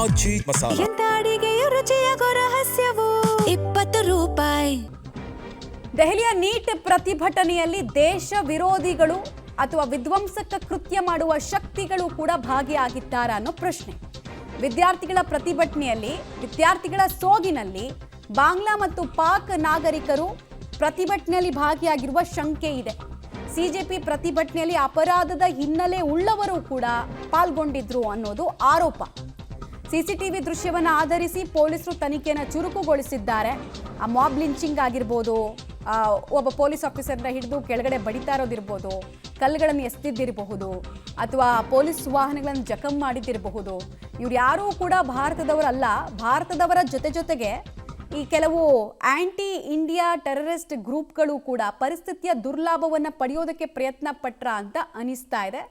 ಮಜ್ಜಿ ಮಸಾಲ. ಎಂತ ಅಡಿಗೆಯ ರುಚಿಯಾಗೋ ರಹಸ್ಯವು 20 ರೂಪಾಯಿ. ದೆಹಲಿಯ ನೀಟ್ ಪ್ರತಿಭಟನೆಯಲ್ಲಿ ದೇಶ ವಿರೋಧಿಗಳು ಅಥವಾ ವಿಧ್ವಂಸಕ ಕೃತ್ಯ ಮಾಡುವ ಶಕ್ತಿಗಳು ಕೂಡ ಭಾಗಿಯಾಗಿದ್ದಾರಾ ಅನ್ನೋ ಪ್ರಶ್ನೆ. ವಿದ್ಯಾರ್ಥಿಗಳ ಪ್ರತಿಭಟನೆಯಲ್ಲಿ, ವಿದ್ಯಾರ್ಥಿಗಳ ಸೋಗಿನಲ್ಲಿ ಬಾಂಗ್ಲಾ ಮತ್ತು ಪಾಕ್ ನಾಗರಿಕರು ಪ್ರತಿಭಟನೆಯಲ್ಲಿ ಭಾಗಿಯಾಗಿರುವ ಶಂಕೆ ಇದೆ. ಸಿಜೆಪಿ ಪ್ರತಿಭಟನೆಯಲ್ಲಿ ಅಪರಾಧದ ಹಿನ್ನೆಲೆ ಉಳ್ಳವರು ಕೂಡ ಪಾಲ್ಗೊಂಡಿದ್ರು ಅನ್ನೋದು ಆರೋಪ. ಸಿಸಿಟಿವಿ ದೃಶ್ಯವನ್ನು ಆಧರಿಸಿ ಪೊಲೀಸರು ತನಿಖೆಯನ್ನು ಚುರುಕುಗೊಳಿಸಿದ್ದಾರೆ. ಆ ಮಾಬ್ ಲಿಂಚಿಂಗ್ ಆಗಿರ್ಬೋದು, ಒಬ್ಬ ಪೊಲೀಸ್ ಆಫೀಸರ್ನ ಹಿಡಿದು ಕೆಳಗಡೆ ಬಡಿತಾ ಇರೋದಿರ್ಬೋದು, ಕಲ್ಲುಗಳನ್ನು ಎಸೆದಿದ್ದಿರಬಹುದು, ಅಥವಾ ಪೊಲೀಸ್ ವಾಹನಗಳನ್ನು ಜಖಮ್ ಮಾಡಿದ್ದಿರಬಹುದು. ಇವ್ರು ಯಾರೂ ಕೂಡ ಭಾರತದವರಲ್ಲ. ಭಾರತದವರ ಜೊತೆಗೆ ಈ ಕೆಲವು ಆಂಟಿ ಇಂಡಿಯಾ ಟೆರರಿಸ್ಟ್ ಗ್ರೂಪ್ಗಳು ಕೂಡ ಪರಿಸ್ಥಿತಿಯ ದುರ್ಲಾಭವನ್ನು ಪಡೆಯೋದಕ್ಕೆ ಪ್ರಯತ್ನ ಪಟ್ರ ಅಂತ ಅನಿಸ್ತಾ ಇದೆ.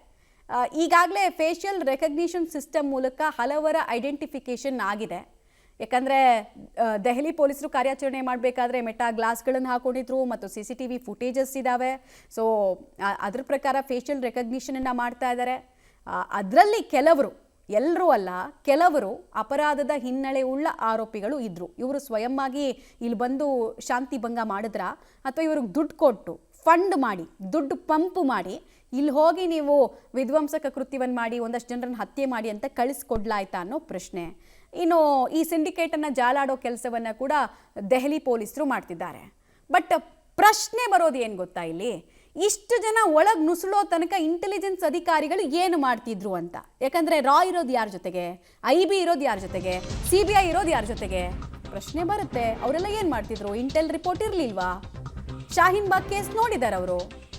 ಈಗಾಗಲೇ ಫೇಶಿಯಲ್ ರೆಕಗ್ನಿಷನ್ ಸಿಸ್ಟಮ್ ಮೂಲಕ ಹಲವರ ಐಡೆಂಟಿಫಿಕೇಷನ್ ಆಗಿದೆ. ಯಾಕಂದರೆ ದೆಹಲಿ ಪೊಲೀಸರು ಕಾರ್ಯಾಚರಣೆ ಮಾಡಬೇಕಾದ್ರೆ ಮೆಟಾ ಗ್ಲಾಸ್ಗಳನ್ನು ಹಾಕೊಂಡಿದ್ರು ಮತ್ತು CCTV ಫುಟೇಜಸ್ ಇದ್ದಾವೆ. ಸೊ ಅದ್ರ ಪ್ರಕಾರ ಫೇಶಿಯಲ್ ರೆಕಗ್ನಿಷನನ್ನು ಮಾಡ್ತಾ ಇದ್ದಾರೆ. ಅದರಲ್ಲಿ ಕೆಲವರು, ಎಲ್ಲರೂ ಅಲ್ಲ, ಕೆಲವರು ಅಪರಾಧದ ಹಿನ್ನೆಲೆ ಉಳ್ಳ ಆರೋಪಿಗಳು ಇದ್ದರು. ಇವರು ಸ್ವಯಂವಾಗಿ ಇಲ್ಲಿ ಬಂದು ಶಾಂತಿ ಭಂಗ ಮಾಡಿದ್ರ, ಅಥವಾ ಇವ್ರಿಗೆ ದುಡ್ಡು ಕೊಟ್ಟು ಫಂಡ್ ಮಾಡಿ, ದುಡ್ಡು ಪಂಪ್ ಮಾಡಿ ಇಲ್ಲಿ ಹೋಗಿ ನೀವು ವಿಧ್ವಂಸಕ ಕೃತ್ಯವನ್ನು ಮಾಡಿ ಒಂದಷ್ಟು ಜನರನ್ನು ಹತ್ಯೆ ಮಾಡಿ ಅಂತ ಕಳಿಸ್ಕೊಡ್ಲಾಯ್ತಾ ಅನ್ನೋ ಪ್ರಶ್ನೆ. ಇನ್ನು ಈ ಸಿಂಡಿಕೇಟನ್ನು ಜಾಲಾಡೋ ಕೆಲಸವನ್ನು ಕೂಡ ದೆಹಲಿ ಪೊಲೀಸರು ಮಾಡ್ತಿದ್ದಾರೆ. ಬಟ್ ಪ್ರಶ್ನೆ ಬರೋದು ಏನು ಗೊತ್ತಾ, ಇಲ್ಲಿ ಇಷ್ಟು ಜನ ಒಳಗೆ ನುಸುಳೋ ತನಕ ಇಂಟೆಲಿಜೆನ್ಸ್ ಅಧಿಕಾರಿಗಳು ಏನು ಮಾಡ್ತಿದ್ರು ಅಂತ. ಯಾಕಂದರೆ ರಾ ಇರೋದು ಯಾರ ಜೊತೆಗೆ, IB ಇರೋದು ಯಾರ ಜೊತೆಗೆ, CBI ಇರೋದು ಯಾರ ಜೊತೆಗೆ ಪ್ರಶ್ನೆ ಬರುತ್ತೆ. ಅವರೆಲ್ಲ ಏನು ಮಾಡ್ತಿದ್ರು? ಇಂಟೆಲ್ ರಿಪೋರ್ಟ್ ಇರಲಿಲ್ವಾ? ಶಾಹೀನ್ ಬಾಗ್ ಕೇಸ್ ನೋಡಿದ್ದಾರೆ ಅವರು.